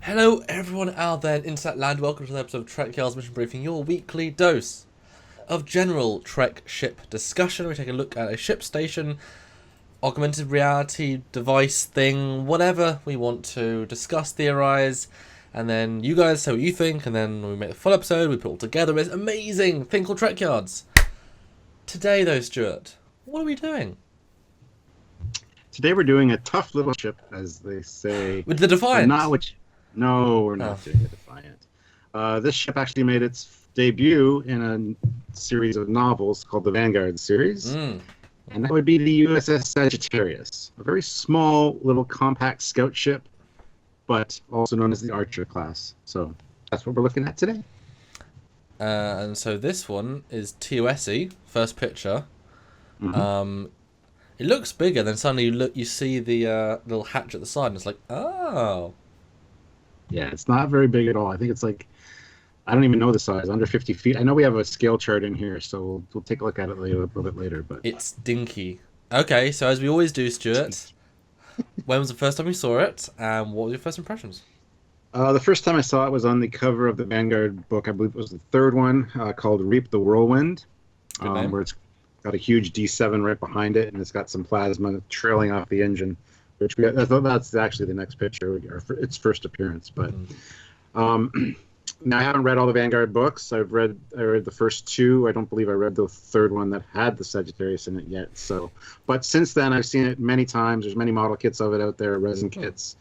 Hello, everyone out there in Internet Land. Welcome to another episode of Trekyards Mission Briefing, your weekly dose of general Trek ship discussion. We take a look at a ship station, augmented reality device thing, whatever we want to discuss, theorize, and then you guys say what you think, and then we make the full episode, we put it all together. It's amazing thing called Trekyards. Today, though, Stuart, what are we doing? Today we're doing a tough little ship, as they say. With the Defiant? No, we're not doing the Defiant. This ship actually made its debut in a series of novels called the Vanguard series. And that would be the Uss Sagittarius. A very small, little compact scout ship, but also known as the Archer class. So that's what we're looking at today. And so this one is TOS-y, first picture. It looks bigger, then suddenly you see the little hatch at the side, and it's like, oh. Yeah, it's not very big at all. I think it's like, I don't even know the size, under 50 feet. I know we have a scale chart in here, so we'll take a look at it later, a little bit later. But it's dinky. Okay, so as we always do, Stuart, when was the first time you saw it, and what were your first impressions? The first time I saw it was on the cover of the Vanguard book. I believe it was the third one, called Reap the Whirlwind, where it's got a huge D7 right behind it, and it's got some plasma trailing off the engine. I thought that's actually the next picture, or its first appearance. But now I haven't read all the Vanguard books. I read the first two. I don't believe I read the third one that had the Sagittarius in it yet. So, but since then I've seen it many times. There's many model kits of it out there, resin kits.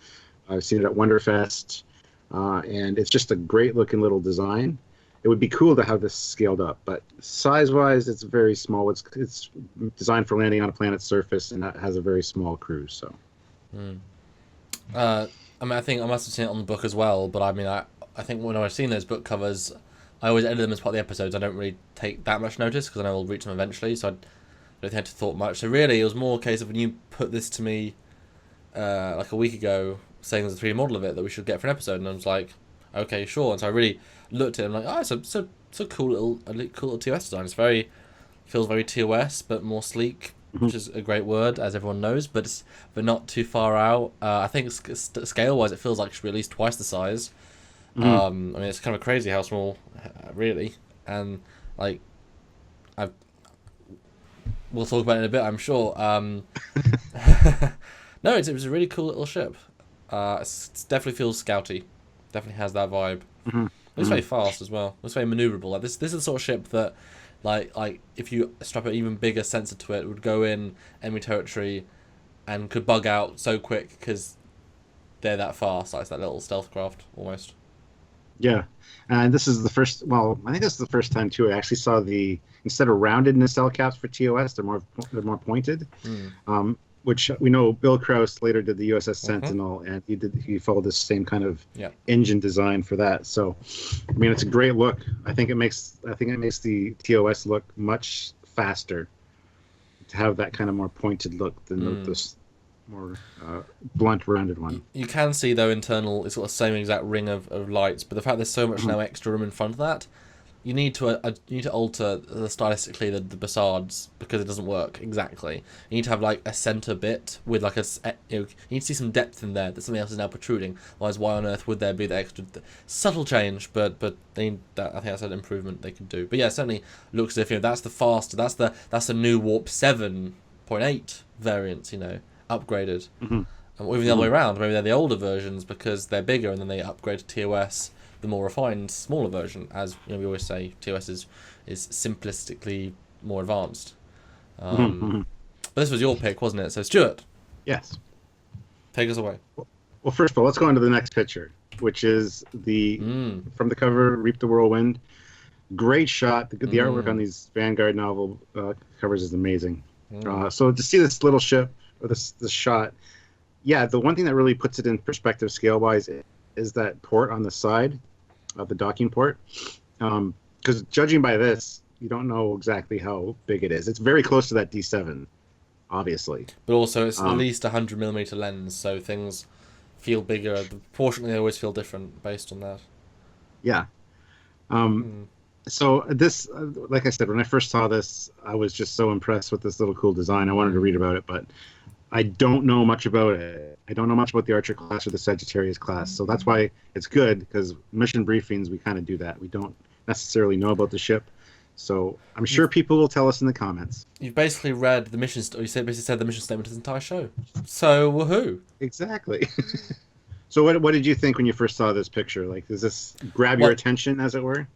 I've seen it at Wonderfest, and it's just a great looking little design. It would be cool to have this scaled up, but size-wise, it's very small. It's designed for landing on a planet's surface, and that has a very small crew. So. I mean, I think I must have seen it on the book as well, but I mean, I think when I've seen those book covers, I always edit them as part of the episodes. I don't really take that much notice because I know I'll reach them eventually, so I don't think I had to thought much. So really, it was more a case of when you put this to me like a week ago, saying there's a 3D model of it that we should get for an episode, and I was like, okay, sure. And so I really looked at it and I'm like, oh, it's a cool little TOS design. Feels very TOS, but more sleek. Which is a great word, as everyone knows, but not too far out. I think scale-wise, it feels like it should be at least twice the size. I mean, it's kind of crazy how small, really. And like, we'll talk about it in a bit, I'm sure. No, it was a really cool little ship. It definitely feels scouty. Definitely has that vibe. It's very fast as well. It's very maneuverable. Like this is the sort of ship that. Like if you strap an even bigger sensor to it, it would go in enemy territory and could bug out so quick because they're that fast. Like it's that little stealth craft almost. Yeah, and this is the first. Well, I think this is the first time too. I actually saw instead of rounded nacelle caps for TOS, they're more pointed. Which we know Bill Krause later did the USS Sentinel, and he followed the same kind of engine design for that. So, I mean, it's a great look. I think it makes the TOS look much faster to have that kind of more pointed look than this more blunt, rounded one. You can see though internal, it's got the same exact ring of lights, but the fact there's so much now extra room in front of that. You need to alter stylistically the facades because it doesn't work exactly. You need to have like a center bit with like you need to see some depth in there that something else is now protruding. Otherwise, why on earth would there be the extra subtle change? But they need that. I think that's an improvement they could do. But yeah, it certainly looks as if that's the faster. That's the new Warp 7.8 variants. Upgraded. Or even the other way around. Maybe they're the older versions because they're bigger and then they upgrade to TOS. The more refined, smaller version, as we always say, TOS is simplistically more advanced. But this was your pick, wasn't it? So, Stuart. Yes. Take us away. Well, first of all, let's go on to the next picture, which is from the cover, Reap the Whirlwind. Great shot. The artwork on these Vanguard novel covers is amazing. So to see this little ship, or this shot, the one thing that really puts it in perspective scale-wise is that port on the side of the docking port. Because judging by this, you don't know exactly how big it is. It's very close to that D7, obviously. But also, it's at least 100mm lens, so things feel bigger. Proportionally, they always feel different based on that. Yeah. So this, like I said, when I first saw this, I was just so impressed with this little cool design. I wanted to read about it, but I don't know much about it. I don't know much about the Archer class or the Sagittarius class, so that's why it's good because mission briefings we kind of do that. We don't necessarily know about the ship, so I'm sure people will tell us in the comments. You've basically read the mission. You basically said the mission statement of this entire show. So woohoo! Exactly. So what did you think when you first saw this picture? Like, does this grab your attention, as it were?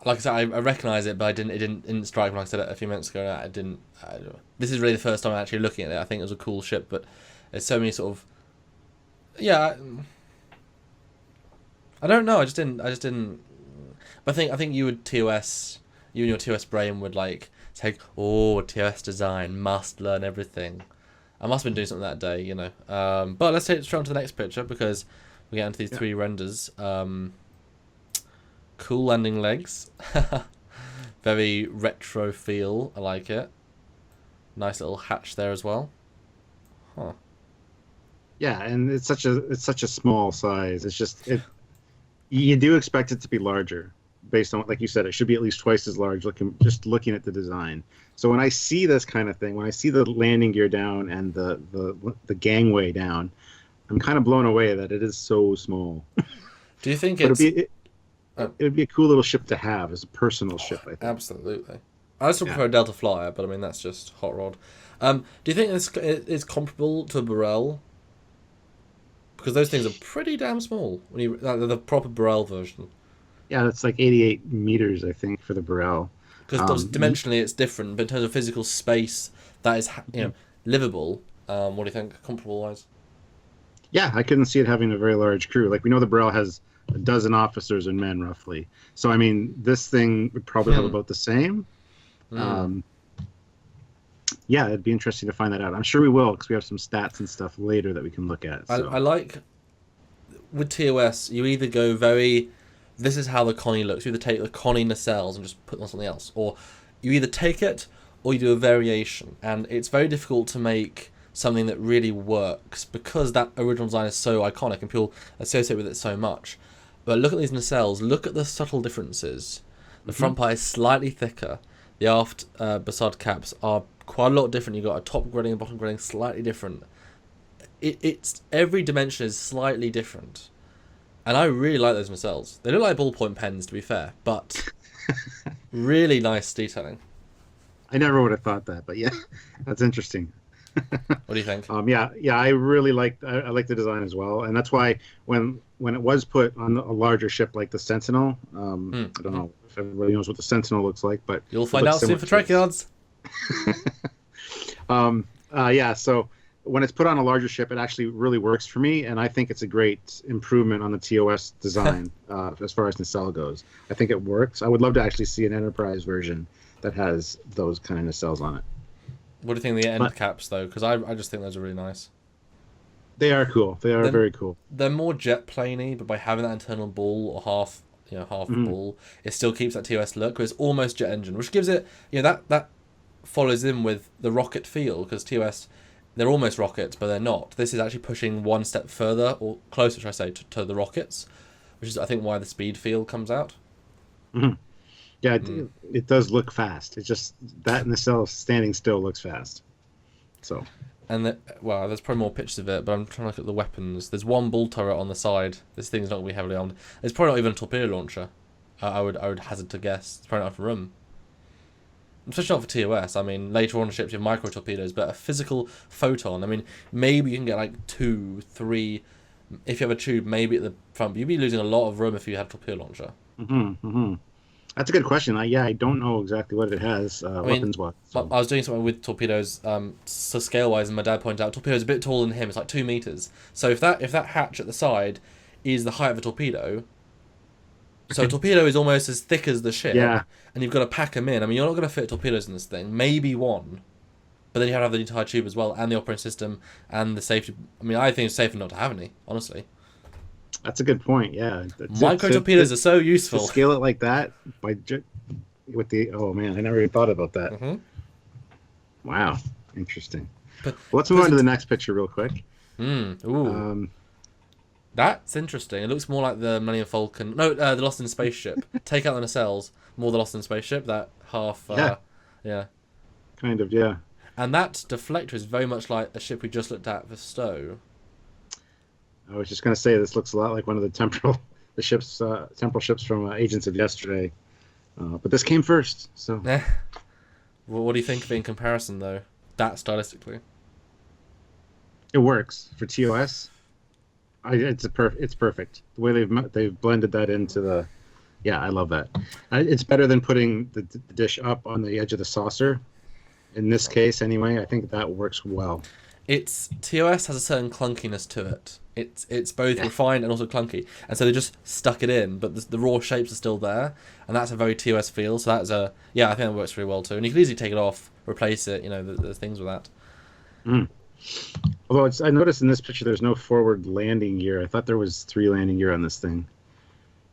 Like I said, I recognise it, but it didn't strike me. Like I said a few minutes ago. This is really the first time I'm actually looking at it. I think it was a cool ship, but there's so many sort of, yeah. I don't know. I just didn't. But I think you and your TOS brain would like say, oh, TOS design, must learn everything. I must have been doing something that day, you know. But let's take it straight on to the next picture because we get into these three renders. Cool landing legs. Very retro feel. I like it. Nice little hatch there as well. Huh. Yeah, and it's such a small size. It's just you do expect it to be larger based on, like you said, it should be at least twice as large looking at the design. So when I see this kind of thing, when I see the landing gear down and the gangway down, I'm kind of blown away that it is so small. Do you think it would be a cool little ship to have as a personal ship, I think. Absolutely. I still prefer a Delta Flyer, but I mean that's just hot rod. Do you think it's comparable to a Burrell? Because those things are pretty damn small. When you the proper Burrell version. Yeah, it's like 88 meters, I think, for the Burrell. Because dimensionally it's different, but in terms of physical space, that is livable. What do you think, comparable wise? Yeah, I couldn't see it having a very large crew. Like we know the Burrell has a dozen officers and men roughly. So I mean, this thing would probably have about the same. Yeah, it'd be interesting to find that out. I'm sure we will because we have some stats and stuff later that we can look at. So. I like with TOS, you either go very, this is how the Connie looks. You either take the Connie nacelles and just put them on something else, or you either take it or you do a variation. And it's very difficult to make something that really works because that original design is so iconic and people associate with it so much. But look at these nacelles. Look at the subtle differences. The front part is slightly thicker. The aft Bassard caps are quite a lot different. You've got a top gridding and bottom gridding slightly different. It's every dimension is slightly different. And I really like those nacelles. They look like ballpoint pens, to be fair, but really nice detailing. I never would have thought that, but yeah, that's interesting. What do you think? Yeah, I really I like the design as well, and that's why when it was put on a larger ship like the Sentinel, I don't know if everybody knows what the Sentinel looks like, but you'll find out soon for Trekyards. Yeah, so when it's put on a larger ship, it actually really works for me, and I think it's a great improvement on the TOS design as far as nacelle goes. I think it works. I would love to actually see an Enterprise version that has those kind of nacelles on it. What do you think of the end caps, though? Because I just think those are really nice. They are cool. They're very cool. They're more jet planey, but by having that internal ball or half ball, it still keeps that TOS look. But it's almost jet engine, which gives it that follows in with the rocket feel because TOS, they're almost rockets, but they're not. This is actually pushing one step further or closer, should I say, to the rockets, which is I think why the speed feel comes out. Mm-hmm. Yeah, it does look fast. It's just that nacelle standing still looks fast. So, and there's probably more pictures of it, but I'm trying to look at the weapons. There's one bull turret on the side. This thing's not going to be heavily armed. It's probably not even a torpedo launcher. I would hazard to guess. It's probably not enough room. Especially not for TOS. I mean, later on ships you have micro torpedoes, but a physical photon. I mean, maybe you can get like 2, 3. If you have a tube, maybe at the front. But you'd be losing a lot of room if you had a torpedo launcher. That's a good question. I don't know exactly what it has weapons-wise. So. I was doing something with torpedoes, so scale-wise, and my dad pointed out torpedo's a bit taller than him. It's like 2 meters. So if that hatch at the side is the height of a torpedo, so a torpedo is almost as thick as the ship, and you've got to pack them in. I mean, you're not going to fit torpedoes in this thing. Maybe one, but then you have to have the entire tube as well, and the operating system, and the safety. I mean, I think it's safer not to have any, honestly. That's a good point. Yeah, micro torpedoes are so useful. To scale it like that with the I never even thought about that. Wow, interesting. But let's move on to the next picture real quick. That's interesting. It looks more like the Millennium Falcon. No, the Lost in Spaceship. Take out the nacelles. More the Lost in Spaceship. That half. Yeah. Kind of. Yeah. And that deflector is very much like a ship we just looked at for Stowe. I was just going to say this looks a lot like one of the temporal ships from Agents of Yesterday, but this came first. So, Well, what do you think of it in comparison, though? That stylistically, it works for TOS. It's perfect. The way they've blended that into the. Yeah, I love that. It's better than putting the dish up on the edge of the saucer. In this case, anyway, I think that works well. TOS has a certain clunkiness to it. It's both refined and also clunky, and so they just stuck it in, but the raw shapes are still there, and that's a very TOS feel. So that's I think that works really well too. And you can easily take it off, replace it. You know, there's things with that. Mm. Although I noticed in this picture there's no forward landing gear. I thought there was 3 landing gear on this thing.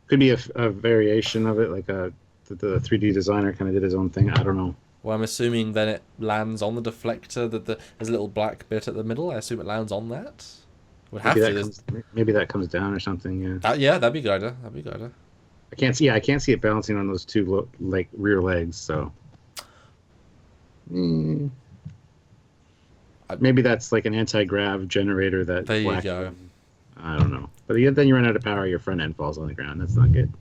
Could be a variation of it, like the 3D designer kind of did his own thing. I don't know. Well, I'm assuming then it lands on the deflector. There's a little black bit at the middle. I assume it lands on that. Would have to. Maybe that comes down or something. Yeah. That'd be good idea. That'd be good idea. I can't see it balancing on those 2 like rear legs. So maybe that's like an anti-grav generator. There you go. I don't know. But then you run out of power. Your front end falls on the ground. That's not good.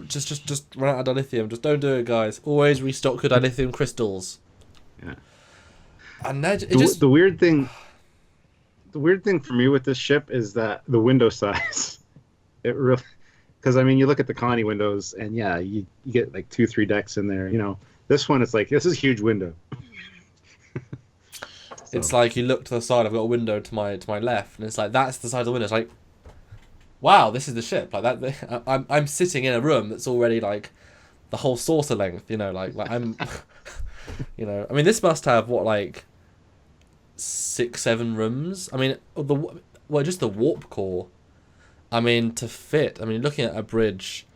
Just run out of dilithium. Just don't do it, guys. Always restock your dilithium crystals. Yeah. And the weird thing for me with this ship is that the window size. It really, because I mean, you look at the Connie windows, and you get like 2-3 decks in there. You know, this one, it's like this is a huge window. It's like you look to the side. I've got a window to my left, and it's like that's the size of the window. It's like, wow, this is the ship. Like that, I'm sitting in a room that's already like the whole saucer length. You know, like I'm, you know, I mean, this must have what, like 6-7 rooms. I mean, just the warp core. I mean, to fit. I mean, looking at a bridge,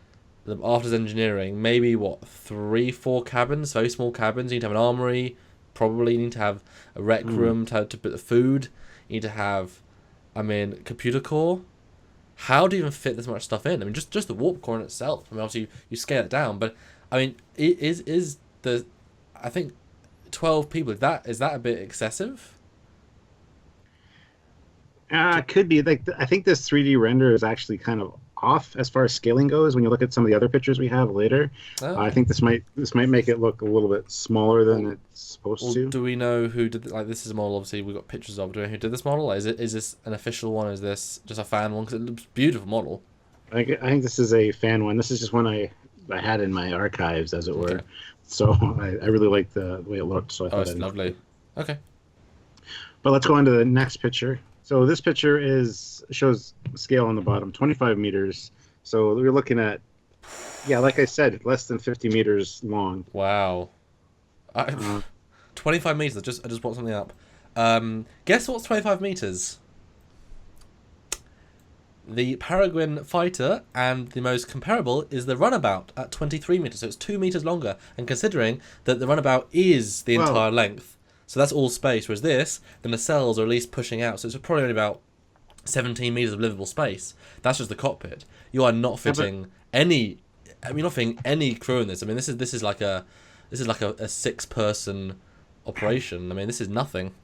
after engineering, maybe what 3-4 cabins, very small cabins. You need to have an armory. Probably you need to have a rec room to put the food. You need to have, I mean, computer core. How do you even fit this much stuff in? I mean, just the warp core in itself. I mean, obviously you scale it down, but I mean, I think 12 people. Is that a bit excessive? It could be. Like I think this 3D render is actually kind of off as far as scaling goes. When you look at some of the other pictures we have later, I think this might make it look a little bit smaller than it's supposed to. Do we know who did this? Is a model. Obviously, we got pictures of. Do we know who did this model? Is this an official one? Is this just a fan one? Because it looks beautiful model. I think this is a fan one. This is just one I had in my archives, as it were. Okay. So I really like the way it looked. So I thought it's lovely. Okay. But let's go on to the next picture. So this picture shows scale on the bottom, 25 meters. So we're looking at, like I said, less than 50 meters long. Wow. 25 meters. I just brought something up. Guess what's 25 meters? The Peregrine fighter, and the most comparable is the runabout at 23 meters. So it's 2 meters longer. And considering that the runabout is the entire length. So that's all space, whereas the nacelles are at least pushing out. So it's probably only about 17 meters of livable space. That's just the cockpit. You are not fitting any crew in this. I mean, this is like a 6-person operation. I mean, this is nothing.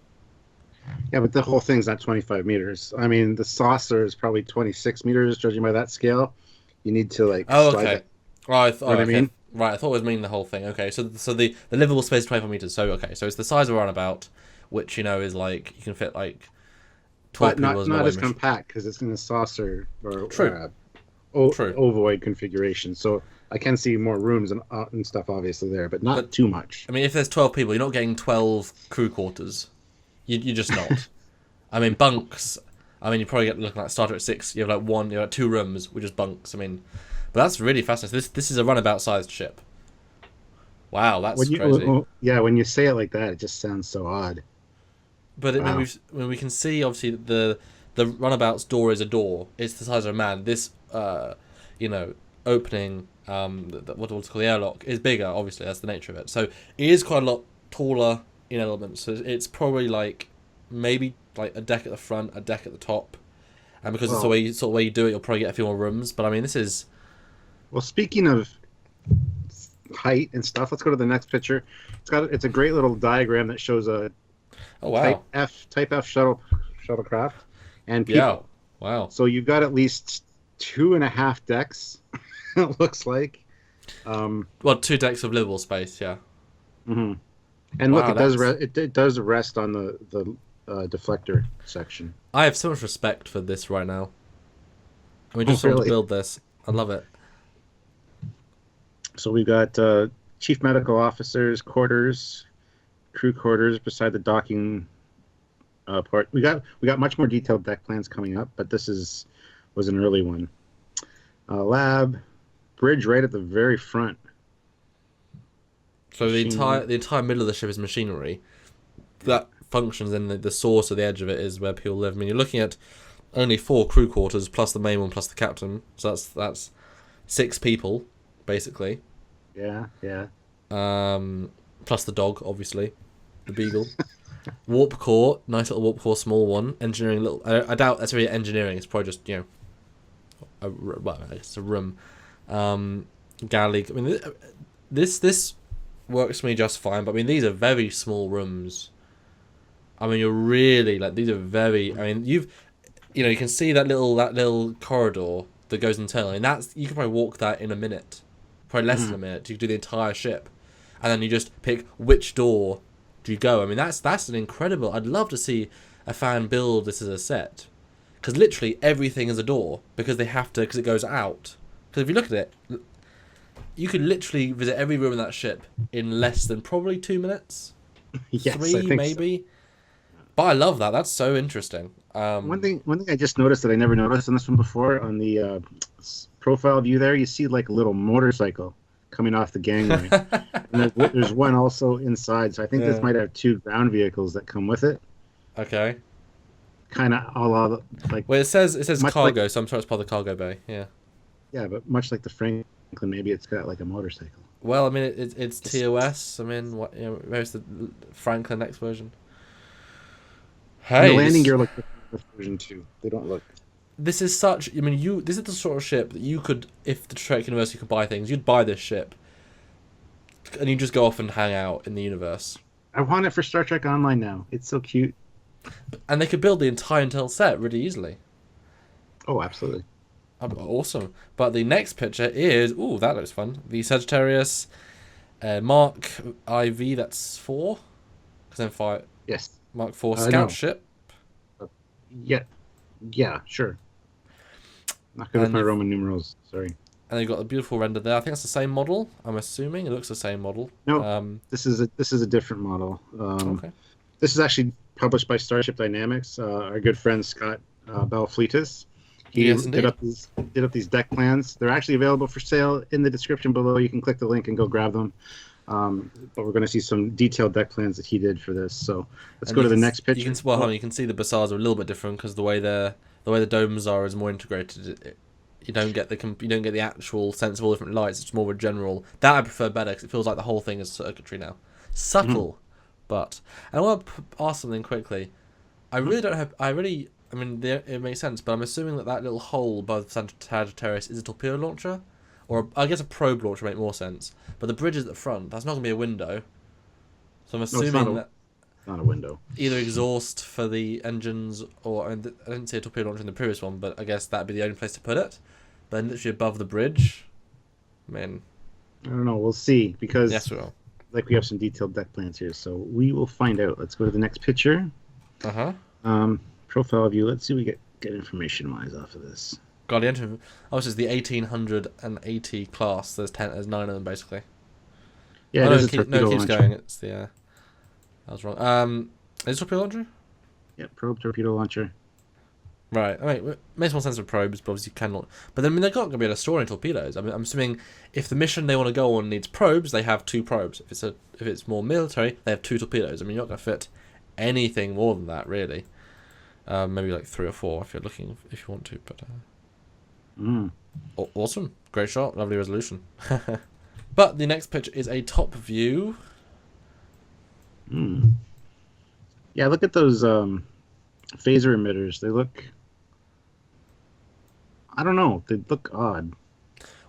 Yeah, but the whole thing's not 25 meters. I mean, the saucer is probably 26 meters, judging by that scale. You need to like. Oh, okay. Right, I mean. Right, I thought it was meaning the whole thing. Okay, so the livable space is 25 meters. So so it's the size of a runabout, which is like you can fit like 12 people. But not as compact because it's in a saucer or ovoid configuration. So I can see more rooms and stuff obviously there, but not too much. I mean, if there's 12 people, you're not getting 12 crew quarters. You're just not. I mean, bunks. I mean, you probably looking like starter at 6. You have like 2 rooms with just bunks. I mean. But that's really fascinating. This is a runabout-sized ship. Wow, that's crazy. When you say it like that, it just sounds so odd. But when we can see, obviously, the runabout's door is a door. It's the size of a man. This, opening, what's called the airlock, is bigger, obviously. That's the nature of it. So it is quite a lot taller in elements. So it's probably maybe a deck at the front, a deck at the top. And because it's the way you do it, you'll probably get a few more rooms. But, I mean, this is... Well, speaking of height and stuff, let's go to the next picture. It's a great little diagram that shows a Oh wow. Type F shuttlecraft, and Yeah. people. Wow. So you've got at least 2.5 decks. It looks like. Well, 2 decks of livable space. Yeah. Mhm. And look, Wow. it does rest on the deflector section. I have so much respect for this right now. I mean, Oh, just someone to really? build this. I love it. So we've got chief medical officers quarters, crew quarters beside the docking part. We got much more detailed deck plans coming up, but was an early one. Lab, bridge right at the very front. So the entire middle of the ship is machinery that functions, and the source of the edge of it is where people live. I mean, you're looking at only 4 crew quarters plus the main one plus the captain, so that's 6 people basically. Yeah, yeah. Plus the dog, obviously, the beagle. Warp core, nice little warp core, small one. Engineering little. I doubt that's really engineering. It's probably just it's a room. Galley. I mean, this works for me just fine. But I mean, these are very small rooms. I mean, you're really like these are very. I mean, you can see that little corridor that goes internally, and you could probably walk that in a minute, probably less than a minute. You could do the entire ship, and then you just pick which door do you go. I mean, that's an incredible. I'd love to see a fan build this as a set, because literally everything is a door because it goes out. Because if you look at it, you could literally visit every room in that ship in less than probably 2 minutes. Yes, 3 I think maybe. so. But I love that. That's so interesting. One thing I just noticed that I never noticed on this one before, on the profile view there, you see like a little motorcycle coming off the gangway. And there's one also inside, so I think this might have 2 ground vehicles that come with it. Okay. Kind of all like. Well, it says cargo, like, so I'm sure it's part of the cargo bay. Yeah. Yeah, but much like the Franklin, maybe it's got like a motorcycle. Well, I mean, it's TOS. I mean, where's the Franklin next version? Hey, And the landing gear look different with version 2. They don't look. This is such. I mean, this is the sort of ship that you could, if the Trek universe you could buy things, you'd buy this ship, and you just go off and hang out in the universe. I want it for Star Trek Online now. It's so cute. And they could build the entire internal set really easily. Oh, absolutely. Awesome. But the next picture is that looks fun. The Sagittarius, Mark IV. That's 4. Because then 5. Yes. Mark 4 scout ship. Yeah, sure. Not good with my Roman numerals. Sorry. And they've got a beautiful render there. I think it's the same model. I'm assuming it looks the same model. No, this is a different model. Okay. This is actually published by Starship Dynamics. Our good friend Scott Belfleetus. He did up these deck plans. They're actually available for sale in the description below. You can click the link and go grab them. But we're going to see some detailed deck plans that he did for this. So let's go to the next picture. You can see the Bassards are a little bit different because the way the domes are is more integrated. You don't get the actual sensible different lights. It's more of a general. That I prefer better because it feels like the whole thing is circuitry now. Subtle, but and I want to ask something quickly. I really don't have. I mean, it makes sense, but I'm assuming that little hole above Sagittarius is a torpedo launcher. Or I guess a probe launcher would make more sense. But the bridge is at the front. That's not going to be a window. So I'm assuming it's not a window. Either exhaust for the engines, or I didn't see a torpedo launcher in the previous one, but I guess that'd be the only place to put it. But then literally above the bridge, I mean, I don't know. We'll see, because yes, we will. Like, we have some detailed deck plans here, so we will find out. Let's go to the next picture. Profile view. Let's see what we get information wise off of this. God, the engine. Oh, this is the 1880 class. There's 9 of them basically. Yeah, it is a torpedo it keeps launcher. going. It's the. I was wrong. Is it a torpedo launcher? Yeah, probe torpedo launcher. Right. I mean, it makes more sense with probes, but obviously you cannot. But then, I mean, they're not going to be able to store any torpedoes. I mean, I'm assuming if the mission they want to go on needs probes, they have 2 probes. If it's more military, they have 2 torpedoes. I mean, you're not going to fit anything more than that, really. Maybe like 3 or 4 if you want to. But awesome, great shot, lovely resolution. But the next picture is a top view. Yeah, look at those phaser emitters. They look, I don't know, they look odd.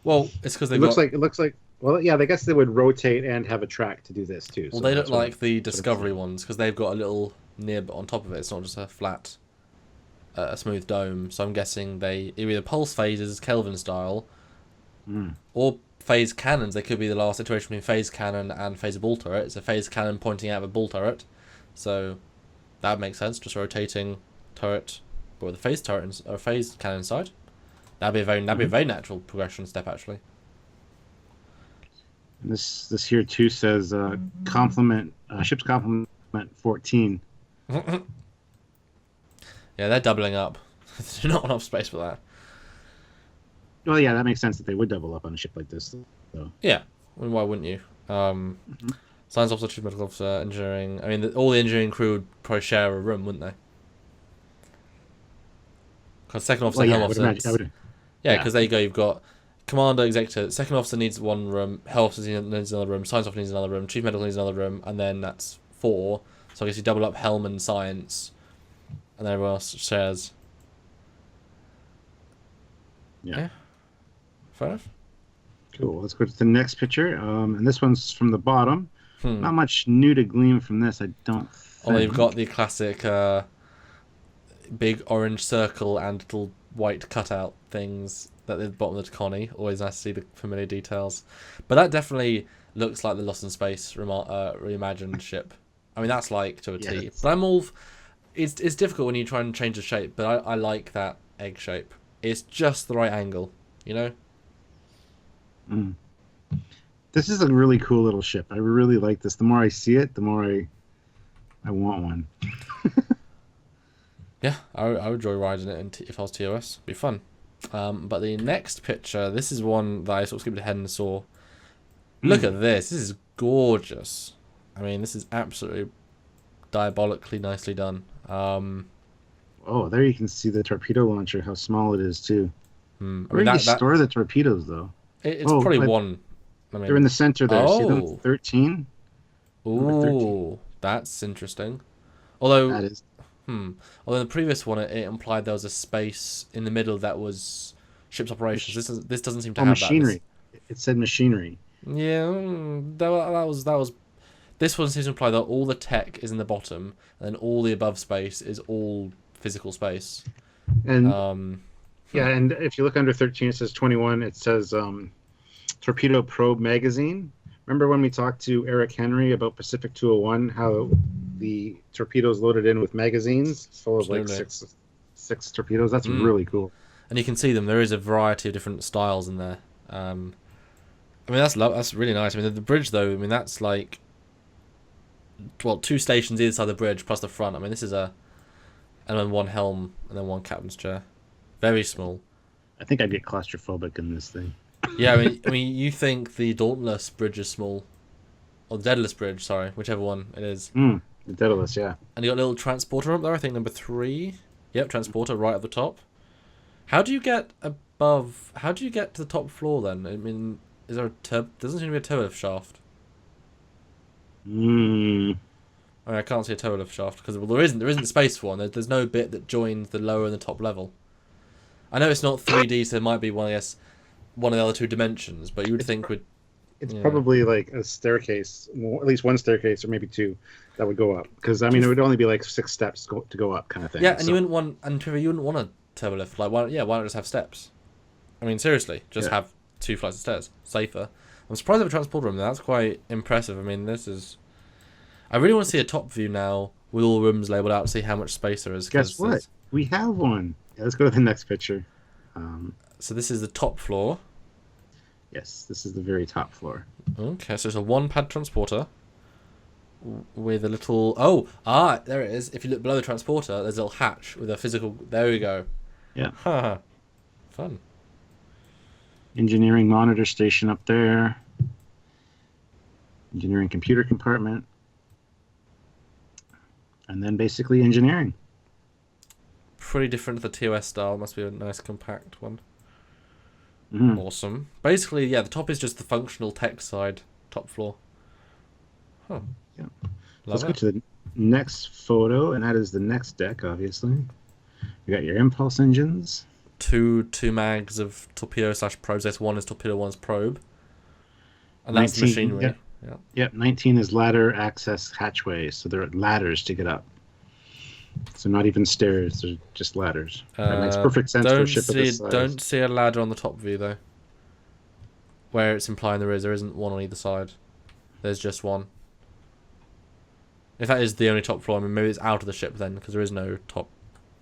Well, it's because it looks like. Well, yeah, I guess they would rotate and have a track to do this too. Well, so they look like the Discovery ones because they've got a little nib on top of it. It's not just a flat, a smooth dome. So I'm guessing they either pulse phases Kelvin style, or phase cannons. They could be the last iteration between phase cannon and phase ball turret. It's a phase cannon pointing out of a ball turret, so that makes sense. Just a rotating turret, but with a phase turret or phase cannon side. That'd be a very natural progression step actually. And this here too says complement ship's complement 14. Yeah, they're doubling up. There's not enough space for that. Well, yeah, that makes sense that they would double up on a ship like this. So. Yeah, I mean, why wouldn't you? Science officer, chief medical officer, engineering. I mean, all the engineering crew would probably share a room, wouldn't they? Because second officer, helm officer. Yeah, because there you go. You've got commander, executive. Second officer needs one room. Helm officer needs another room. Science officer needs another room. Chief medical needs another room, and then that's 4. So I guess you double up helm and science, and then everyone else shares. Yeah. Fair enough. Cool. Let's go to the next picture. And this one's from the bottom. Not much new to glean from this, I don't think. Oh, you've got the classic big orange circle and little white cutout things at the bottom of the Connie. Always nice to see the familiar details. But that definitely looks like the Lost in Space reimagined ship. I mean, that's like to a T. Yes. But I'm all... It's difficult when you try and change the shape, but I like that egg shape. It's just the right angle, you know? This is a really cool little ship. I really like this. The more I see it, the more I want one. Yeah, I would enjoy riding it if I was TOS. It'd be fun. But the next picture, this is one that I sort of skipped ahead and saw. Look at this. This is gorgeous. I mean, this is absolutely diabolically nicely done. Oh, there you can see the torpedo launcher, how small it is, too. Where do you store the torpedoes, though? It's probably one. I mean, they're in the center there. See them? 13? Ooh, 13. That's interesting. Although, that is. Although in the previous one, it implied there was a space in the middle that was ship's operations. This doesn't seem to have machinery. That. It said machinery. Yeah, that was. This one seems to imply that all the tech is in the bottom, and then all the above space is all physical space. And yeah, and if you look under 13, it says 21. It says Torpedo Probe Magazine. Remember when we talked to Eric Henry about Pacific 201, how the torpedoes loaded in with magazines full of like six torpedoes? That's really cool. And you can see them. There is a variety of different styles in there. I mean, that's really nice. I mean, the bridge though. I mean, that's like 2 stations either side of the bridge plus the front. I mean, this is and then 1 helm and then 1 captain's chair. Very small. I think I'd get claustrophobic in this thing. Yeah, I mean, you think the Dauntless bridge is small, or the Daedalus bridge? Sorry, whichever one it is. The Daedalus, yeah. And you got a little transporter up there. I think number 3. Yep, transporter right at the top. How do you get above? How do you get to the top floor then? I mean, is there doesn't seem to be a turbolift shaft. I mean, I can't see a turbolift shaft because there isn't space for one. There's no bit that joins the lower and the top level. I know it's not 3D, so it might be one of the other 2 dimensions, but you would think it's probably like a staircase, at least 1 staircase or maybe 2 that would go up. Because I mean, it would only be like 6 steps to go up, kind of thing. Yeah, and you wouldn't want a turbolift. Like, why not just have steps? I mean, seriously, just have 2 flights of stairs, safer. I'm surprised at the transport room. That's quite impressive. I mean, this is. I really want to see a top view now with all rooms labelled out to see how much space there is. Guess what? We have one. Yeah, let's go to the next picture. So this is the top floor. Yes, this is the very top floor. Okay, so it's a 1-pad transporter with a little... there it is. If you look below the transporter, there's a little hatch with a physical... There we go. Yeah. Fun. Engineering monitor station up there. Engineering computer compartment. And then basically engineering. Pretty different to the TOS style. Must be a nice compact one. Awesome. Basically, yeah, the top is just the functional tech side, top floor. Huh. Yeah. Let's go to the next photo, and that is the next deck, obviously. You got your impulse engines. Two mags of torpedo / probes. This one is torpedo, one's probe. And that's 19, machinery. Yep. 19 is ladder access hatchways, so there are ladders to get up. So not even stairs, they're just ladders. That makes perfect sense for a ship of this size. Don't see a ladder on the top view though. Where it's implying there isn't one on either side. There's just one. If that is the only top floor, I mean maybe it's out of the ship then because there is no top.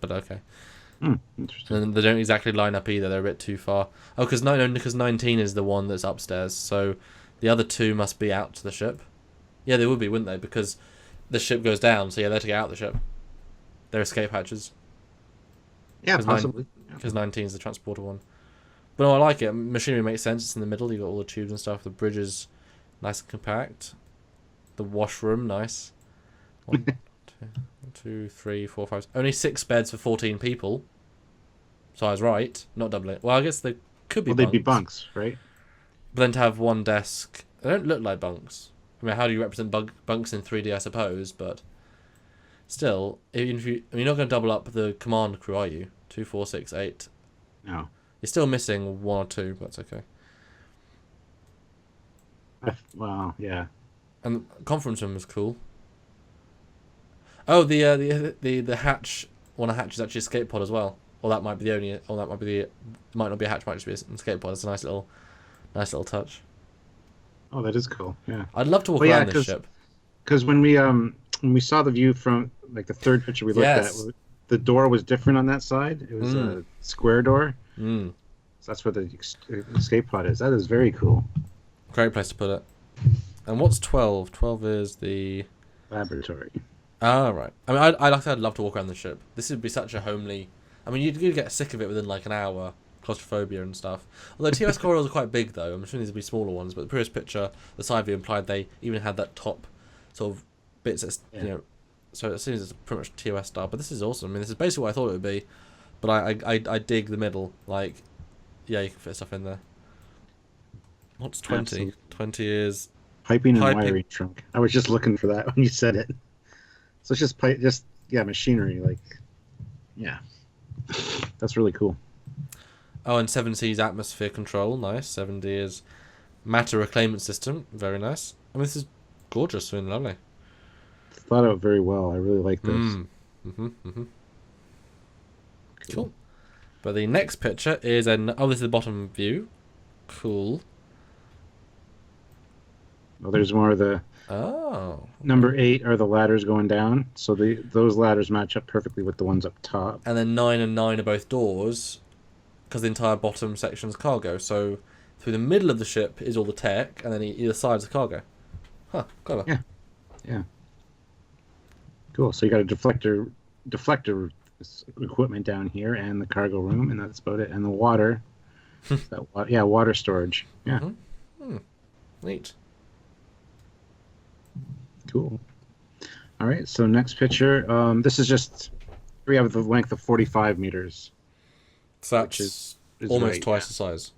But okay. Interesting. And they don't exactly line up either. They're a bit too far. Oh, because 19 is the one that's upstairs. So the other two must be out to the ship. Yeah, they would be, wouldn't they? Because the ship goes down. So yeah, they're to get out the ship. They're escape hatches. Yeah, possibly. Because 19 is the transporter one. But no, I like it. Machinery makes sense. It's in the middle. You got all the tubes and stuff. The bridge is nice and compact. The washroom, nice. 1, 2, 3, 4, 5. Only 6 beds for 14 people. So I was right. Not doubling it. Well, I guess they could be. Well, they'd be bunks, right? But then to have one desk, they don't look like bunks. I mean, how do you represent bunks in 3D? I suppose, but still, even if you're not going to double up the command crew, are you? 2, 4, 6, 8. No. You're still missing 1 or 2. But that's okay. Well, yeah. And the conference room is cool. Oh, the hatch. One of the hatch is actually a escape pod as well. Or that might be the only. Or that might be the. Might not be a hatch. Might just be an escape pod. It's a nice little touch. Oh, that is cool. Yeah. I'd love to walk around this ship. Because when we saw the view from like the third picture we looked at, the door was different on that side. It was a square door. So that's where the escape pod is. That is very cool. Great place to put it. And what's 12? 12 is the laboratory. Ah, right. I mean, I'd love to walk around the ship. This would be such a homely. I mean, you'd get sick of it within like an hour. Claustrophobia and stuff. Although TOS corridors are quite big, though. I'm assuming these would be smaller ones. But the previous picture, the side view implied they even had that top sort of bits. That's, so it seems it's pretty much TOS style. But this is awesome. I mean, this is basically what I thought it would be. But I dig the middle. Like, yeah, you can fit stuff in there. What's 20? Absolutely. 20 is piping and wiring trunk. I was just looking for that when you said it. So it's just machinery. Like, yeah, that's really cool. Oh, and 7C is atmosphere control. Nice. 7D is matter reclaimment system. Very nice. I mean, this is gorgeous and lovely. Thought out very well. I really like this. Cool. But the next picture is this is the bottom view. Cool. Well, there's more of the. Oh. Number 8 are the ladders going down, so those ladders match up perfectly with the ones up top. And then 9 and 9 are both doors, because the entire bottom section is cargo. So through the middle of the ship is all the tech, and then either side is the cargo. Huh, clever. Yeah. Cool. So you got a deflector equipment down here, and the cargo room, and that's about it. And the water. Water storage. Yeah. Neat. Cool. All right. So next picture. This is just we have the length of 45 meters. So that's is almost twice the size.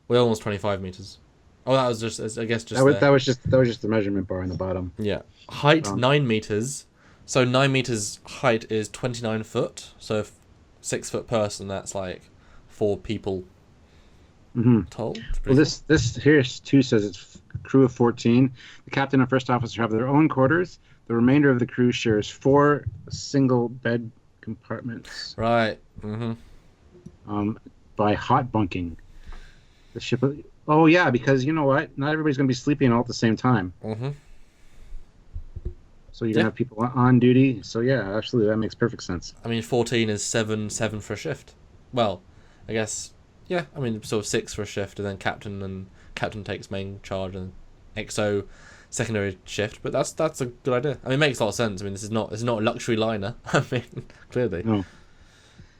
Well, almost 25 meters. Oh, that was just that was just the measurement bar on the bottom. Yeah. Height 9 meters. So 9 meters height is 29 foot. So if 6 foot person, that's like 4 people. Tall. Well, this here too says it's a crew of 14. The captain and first officer have their own quarters. The remainder of the crew shares 4 single bed compartments. Right. By hot bunking. The ship. Oh yeah, because you know what? Not everybody's going to be sleeping all at the same time. So you're going to have people on duty. So yeah, absolutely, that makes perfect sense. I mean, 14 is 7 for a shift. Well, I guess. Yeah, I mean, sort of 6 for a shift, and then captain takes main charge, and XO secondary shift. But that's a good idea. I mean, it makes a lot of sense. I mean, this is not a luxury liner. I mean, clearly. No.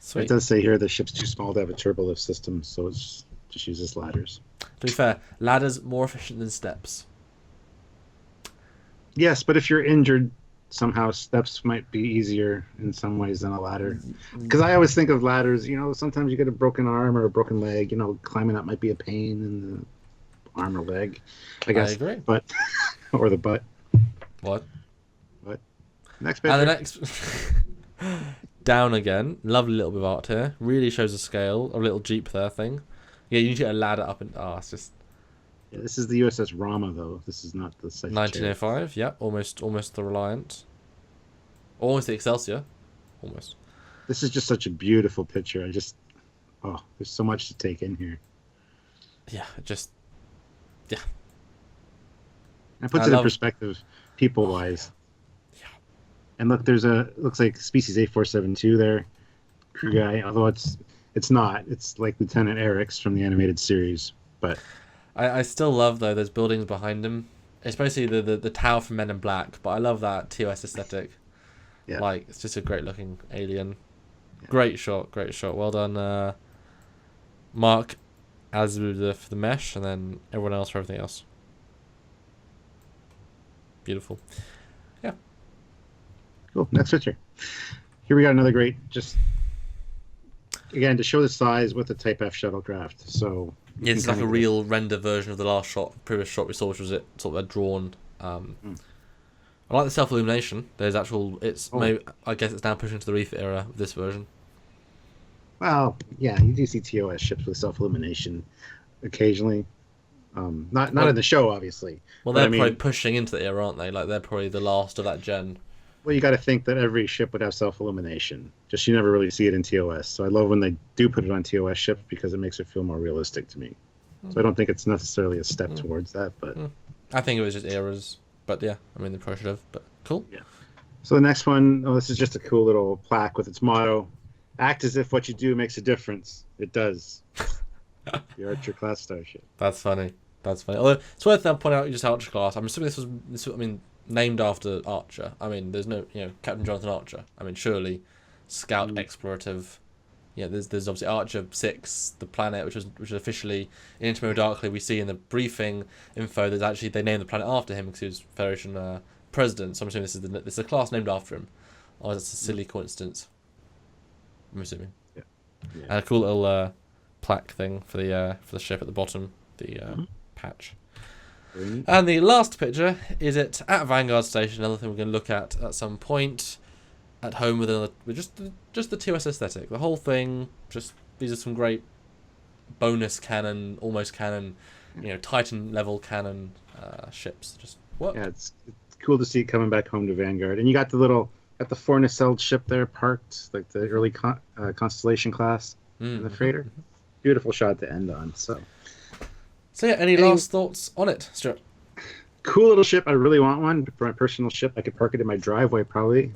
Sweet. It does say here the ship's too small to have a turbo lift system, so it's just uses ladders. To be fair, ladders more efficient than steps. Yes, but if you're injured, somehow steps might be easier in some ways than a ladder. Because I always think of ladders, sometimes you get a broken arm or a broken leg, climbing up might be a pain in the arm or leg, I guess. I agree. But, or the butt. What? Next picture. And the next... Down again. Lovely little bit of art here. Really shows the scale. A little Jeep there thing. Yeah, you need to get a ladder up and... it's just... Yeah, this is the USS Rama, though. This is not the Sagittarius. 1905, yeah. Almost the Reliant. Almost the Excelsior. almost. This is just such a beautiful picture. There's so much to take in here. Yeah, yeah. It puts it in perspective, people-wise. Yeah. And look, looks like species 8472 there, crew guy. Although it's not. It's like Lieutenant Eric's from the animated series. But I still love though those buildings behind him. It's basically the tower from Men in Black, but I love that TOS aesthetic. Yeah. Like, it's just a great looking alien. Yeah. Great shot. Well done, Mark, as for the mesh, and then everyone else for everything else. Beautiful. Yeah. Cool. Next picture. Here we got another great, just again to show the size with the Type F shuttlecraft. So yeah, it's like a real render version of the previous shot we saw, which was sort of a drawn. I like the self illumination. There's actual. Maybe I guess it's now pushing to the refit era of this version. Well, yeah, you do see TOS ships with self illumination occasionally. Not in the show, obviously. Well, they're probably pushing into the era, aren't they? Like, they're probably the last of that gen. Well, you got to think that every ship would have self-illumination. Just you never really see it in TOS. So I love when they do put it on TOS ships because it makes it feel more realistic to me. So I don't think it's necessarily a step towards that, but I think it was just eras. But yeah, I mean, they probably should have. But cool. Yeah. So the next one, this is just a cool little plaque with its motto: "Act as if what you do makes a difference. It does." The Archer class starship. That's funny. Although it's worth pointing out just Archer class. I'm assuming this was named after Archer. I mean, there's no, Captain Jonathan Archer. I mean, surely scout explorative. Yeah, there's obviously Archer 6, the planet, which was officially in Intermediate Darkly. We see in the briefing info that actually they named the planet after him because he was Federation president. So I'm assuming this is a class named after him. Oh, that's a silly coincidence. I'm assuming. Yeah. And a cool little plaque thing for the ship at the bottom, the patch. And the last picture is at Vanguard Station. Another thing we're going to look at some point. At home with just the TOS aesthetic. The whole thing. These are some great bonus cannon, almost cannon, Titan level cannon ships. Just what? Yeah, it's cool to see it coming back home to Vanguard. And you got the four nacelled ship there parked, like the early Constellation class in the freighter. Beautiful shot to end on. So yeah, any last thoughts on it, Stuart? Cool little ship. I really want one for my personal ship. I could park it in my driveway probably,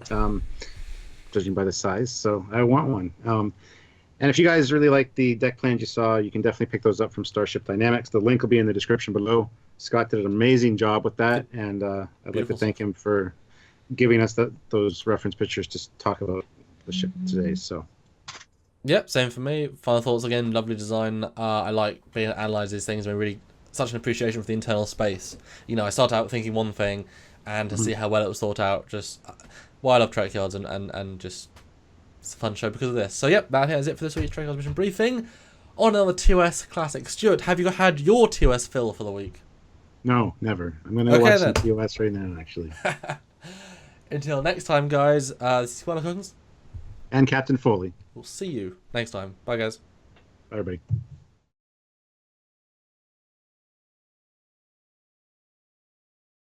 judging by the size. So I want one. And if you guys really like the deck plans you saw, you can definitely pick those up from Starship Dynamics. The link will be in the description below. Scott did an amazing job with that, and I'd like to thank him for giving us those reference pictures to talk about the ship today. So. Yep, same for me. Final thoughts again, lovely design. I like being able to analyze these things. I mean, really such an appreciation for the internal space. I start out thinking one thing, and to see how well it was thought out, just why I love Trekyards and just it's a fun show because of this. So yep, that is it for this week's Trekyards Mission Briefing. On another TOS classic. Stuart, have you had your TOS fill for the week? No, never. I'm going to watch some TOS right now, actually. Until next time, guys, this is Squadron Cousins. And Captain Foley. We'll see you next time. Bye, guys. Bye, everybody.